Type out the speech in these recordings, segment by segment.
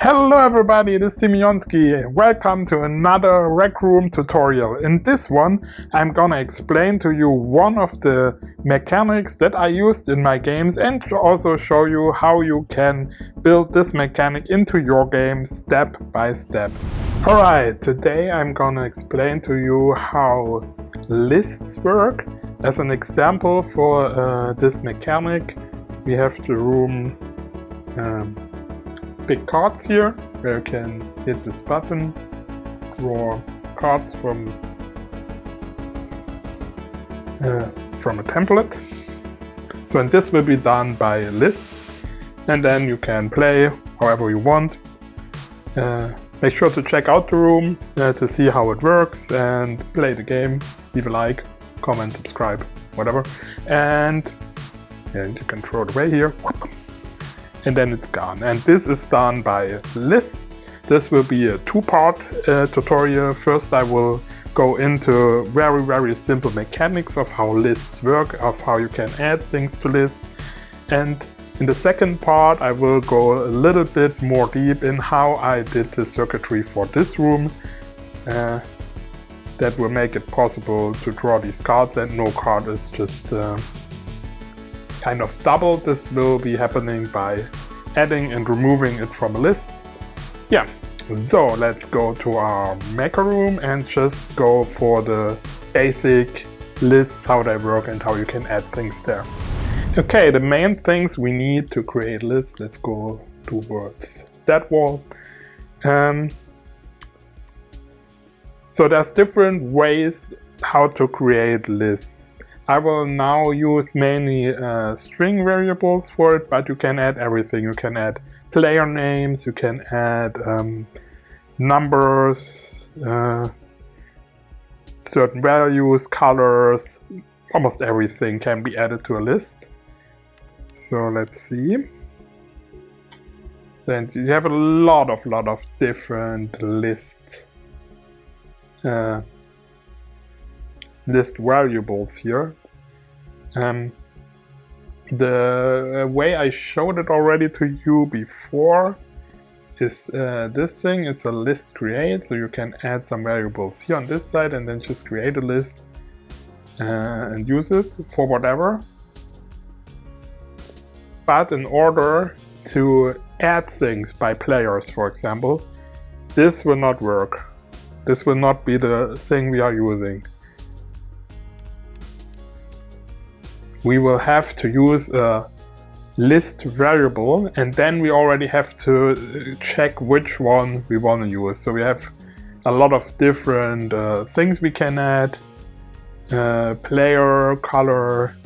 Hello everybody, this is Simeonski. Welcome to another Rec Room tutorial. In this one, I'm gonna explain to you one of the mechanics that I used in my games and also show you how you can build this mechanic into your game step by step. Alright, today I'm gonna explain to you how lists work. As an example for this mechanic, we have the room big cards here, where you can hit this button, draw cards from a template. So and this will be done by lists, and then you can play however you want. Make sure to check out the room to see how it works and play the game. Leave a like, comment, subscribe, whatever. And you can throw it away here. And then it's gone. And this is done by lists. This will be a two-part tutorial. First I will go into very simple mechanics of how lists work, of how you can add things to lists. And in the second part I will go a little bit more deep in how I did the circuitry for this room. That will make it possible to draw these cards, and no card is just kind of double. This will be happening by adding and removing it from a list. Yeah, so let's go to our maker room and just go for the basic lists, how they work and how you can add things there. Okay, the main things we need to create lists, let's go towards that wall. So there's different ways how to create lists. I will now use mainly string variables for it, but you can add everything. You can add player names, you can add numbers, certain values, colors, almost everything can be added to a list. So let's see. Then you have a lot of different list variables here. The way I showed it already to you before is this thing. It's a list create, so you can add some variables here on this side and then just create a list and use it for whatever. But in order to add things by players, for example, this will not work. This will not be the thing we are using. We will have to use a list variable, and then we already have to check which one we want to use. So we have a lot of different things we can add. Player, color,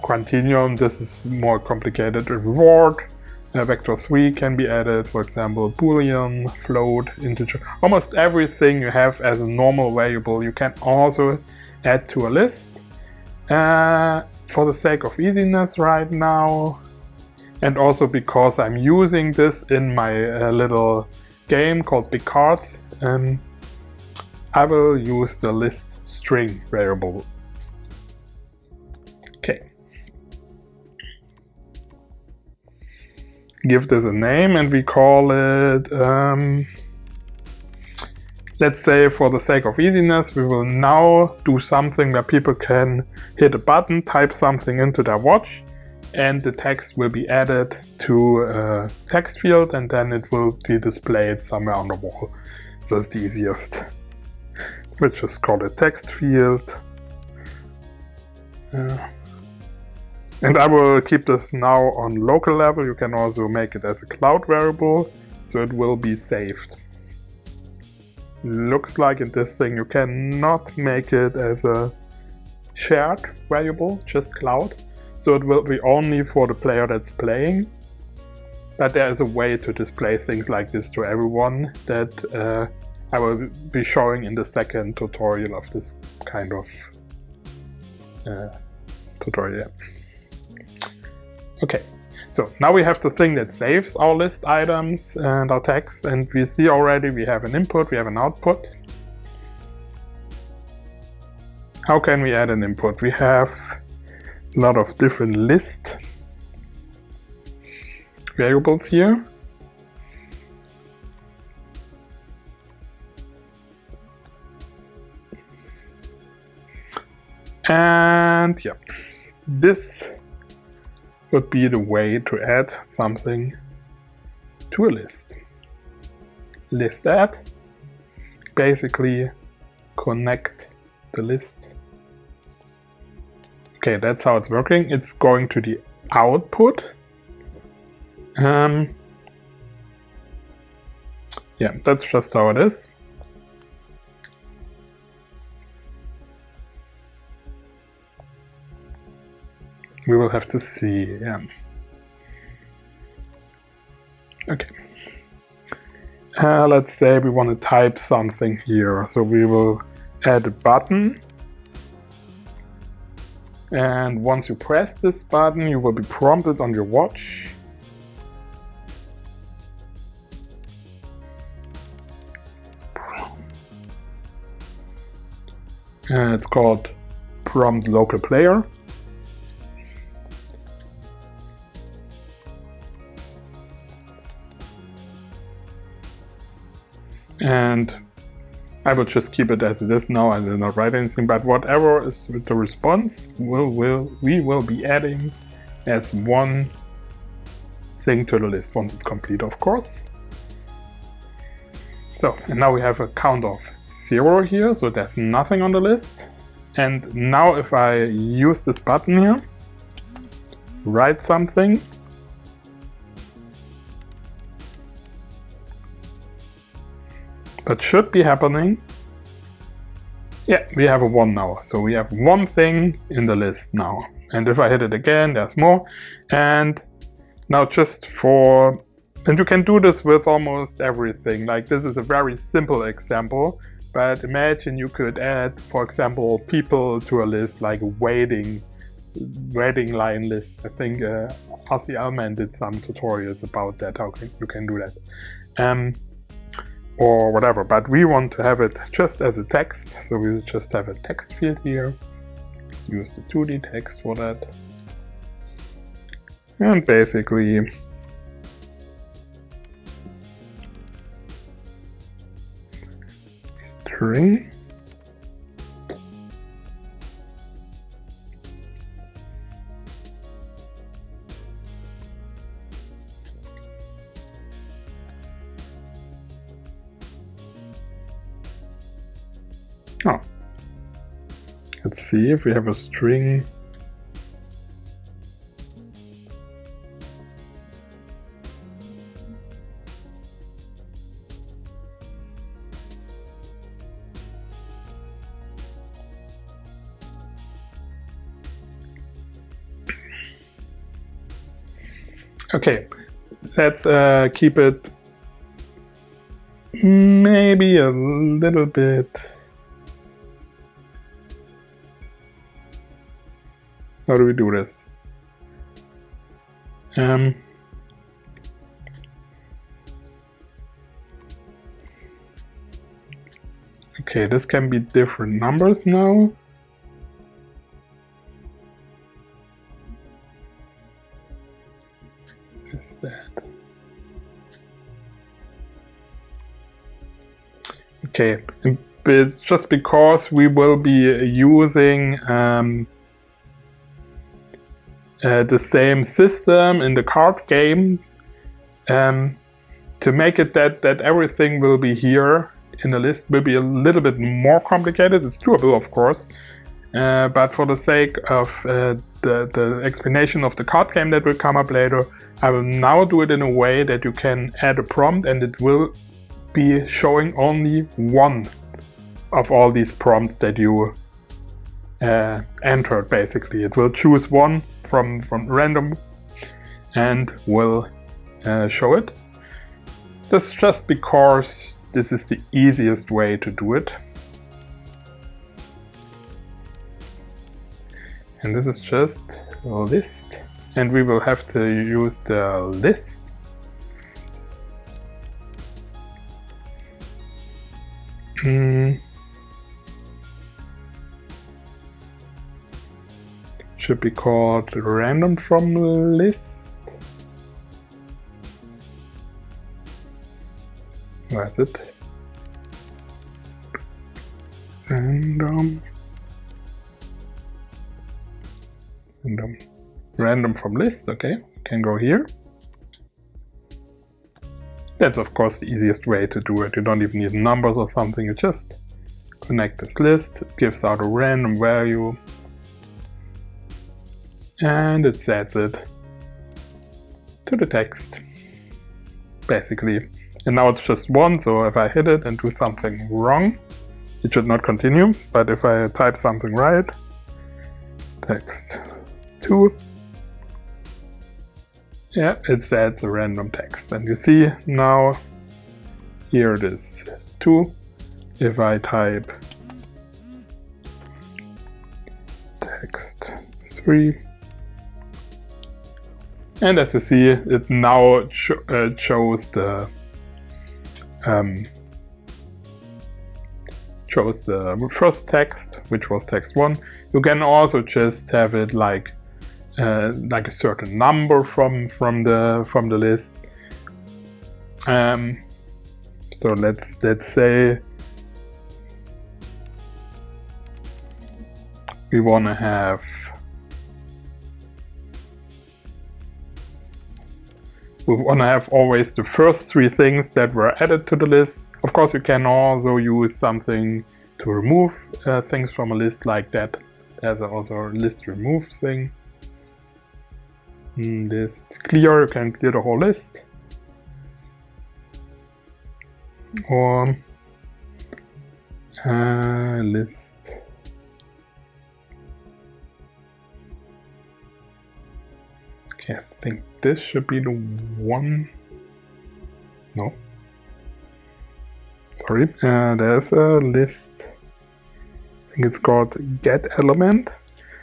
continuum, this is more complicated. Reward, vector 3 can be added, for example, boolean, float, integer. Almost everything you have as a normal variable you can also add to a list. For the sake of easiness right now, and also because I'm using this in my little game called Big Cards, I will use the list string variable. Okay. Give this a name and we call it let's say, for the sake of easiness, we will now do something where people can hit a button, type something into their watch, and the text will be added to a text field, and then it will be displayed somewhere on the wall. So it's the easiest. We'll just call it text field. And I will keep this now on local level. You can also make it as a cloud variable, so it will be saved. Looks like in this thing you cannot make it as a shared variable, just cloud. So it will be only for the player that's playing. But there is a way to display things like this to everyone that I will be showing in the second tutorial of this kind of tutorial. Okay. So now we have the thing that saves our list items and our text, and we see already we have an input, we have an output. How can we add an input? We have a lot of different list variables here. And yeah, this would be the way to add something to a list. List add, basically connect the list. Okay, that's how it's working. It's going to the output. Yeah, that's just how it is. We will have to see, yeah. Okay. Let's say we want to type something here. So we will add a button. And once you press this button, you will be prompted on your watch. It's called prompt local player. And I will just keep it as it is now. I will not write anything, but whatever is with the response, we will be adding as one thing to the list once it's complete, of course. So, and now we have a count of 0 here, so there's nothing on the list. And now if I use this button here, write something, that should be happening. Yeah, we have a 1 now. So we have one thing in the list now. And if I hit it again, there's more. And now just for, and you can do this with almost everything. Like this is a very simple example, but imagine you could add, for example, people to a list, like waiting line list. I think RC Alman did some tutorials about that, how you can do that. Or whatever, but we want to have it just as a text, so we'll just have a text field here. Let's use the 2D text for that. And basically string oh. Let's see if we have a string. Okay, let's keep it maybe a little bit. How do we do this? Okay, this can be different numbers now. Is that? Okay, it's just because we will be using the same system in the card game, to make it that everything will be here in the list will be a little bit more complicated. It's doable, of course, but for the sake of the explanation of the card game that will come up later, I will now do it in a way that you can add a prompt and it will be showing only one of all these prompts that you entered. Basically, it will choose one from random and will show it. That's just because this is the easiest way to do it. And this is just a list, and we will have to use the list. Should be called random from list. Where is it? Random Random from list. Okay, can go here. That's of course the easiest way to do it. You don't even need numbers or something. You just connect this list. It gives out a random value. And it sets it to the text, basically. And now it's just 1, so if I hit it and do something wrong, it should not continue. But if I type something right, text 2, yeah, it sets a random text. And you see now, here it is 2. If I type text 3, and as you see, it now shows the first text, which was text 1. You can also just have it like a certain number from the list. So let's say we want to have always the first 3 things that were added to the list. Of course, you can also use something to remove things from a list like that. There's also a list remove thing. List clear, you can clear the whole list. Or list. Okay, I think this should be the one. No. Sorry, there's a list. I think it's called get element.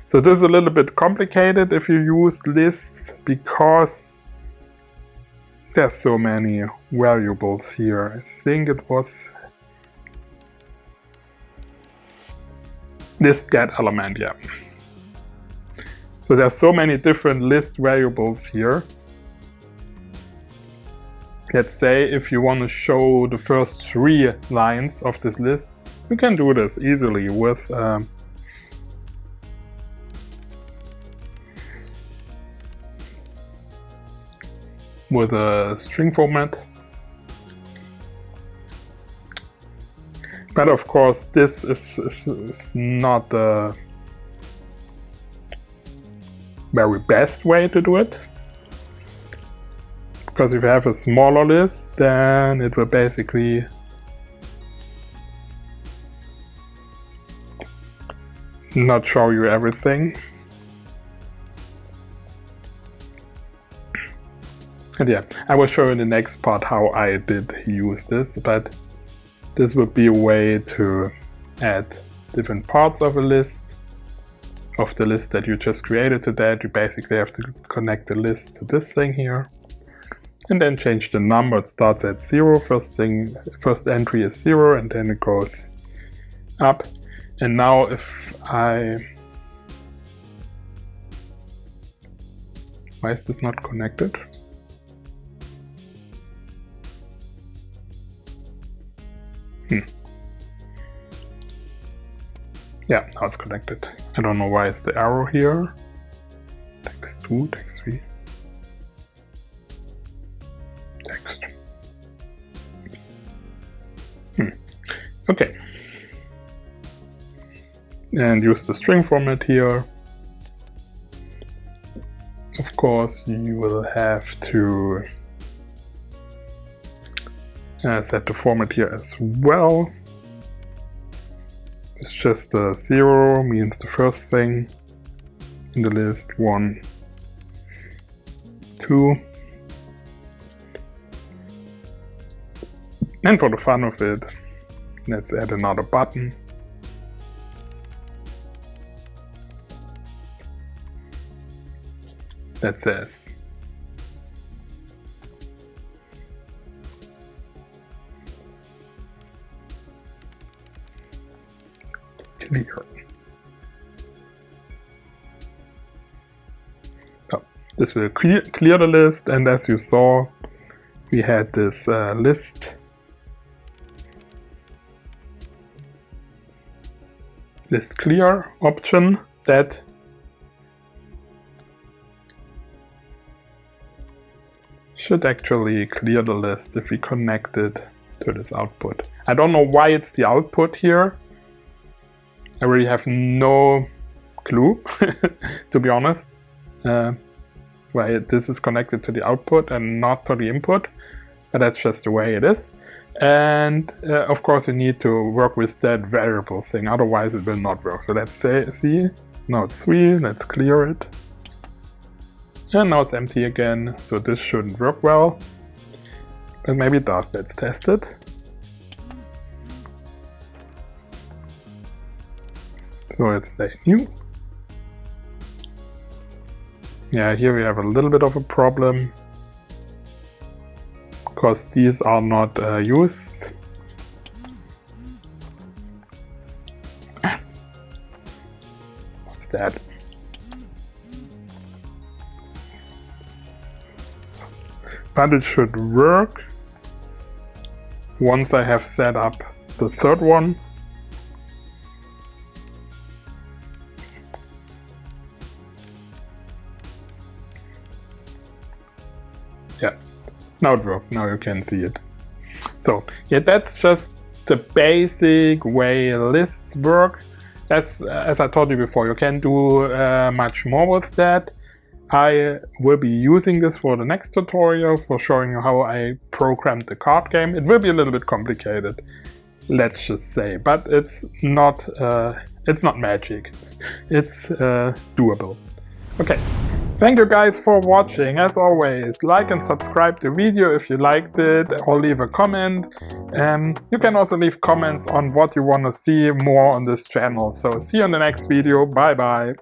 So this is a little bit complicated if you use lists because there's so many variables here. I think it was list get element, yeah. So there's so many different list variables here. Let's say if you want to show the first 3 lines of this list, you can do this easily with a string format. But of course, this is not the very best way to do it. Because if you have a smaller list, then it will basically not show you everything. And yeah, I will show in the next part how I did use this, but this would be a way to add different parts of a list, of the list that you just created to that. You basically have to connect the list to this thing here. And then change the number. It starts at 0. First entry is 0, and then it goes up. And now if why is this not connected? Yeah, now it's connected. I don't know why it's the arrow here. Text 2, text 3. Text. Okay. And use the string format here. Of course, you will have to set the format here as well. It's just 0 means the first thing in the list, 1, 2. And for the fun of it, let's add another button. That says clear. So this will clear the list, and as you saw, we had this list clear option that should actually clear the list if we connect it to this output. I don't know why it's the output here. I really have no clue, to be honest, why this is connected to the output and not to the input, but that's just the way it is. And of course you need to work with that variable thing, otherwise it will not work. So let's see, now it's 3, let's clear it. And now it's empty again, so this shouldn't work well. But maybe it does, let's test it. So let's stay new. Yeah, here we have a little bit of a problem, because these are not used. What's that? But it should work once I have set up the third one. Yeah, now it worked, now you can see it. So yeah, that's just the basic way lists work. As I told you before, you can do much more with that. I will be using this for the next tutorial, for showing you how I programmed the card game. It will be a little bit complicated, let's just say, but it's not magic. It's doable. Okay, thank you guys for watching. As always, like and subscribe the video if you liked it, or leave a comment. You can also leave comments on what you want to see more on this channel. So see you in the next video. Bye bye.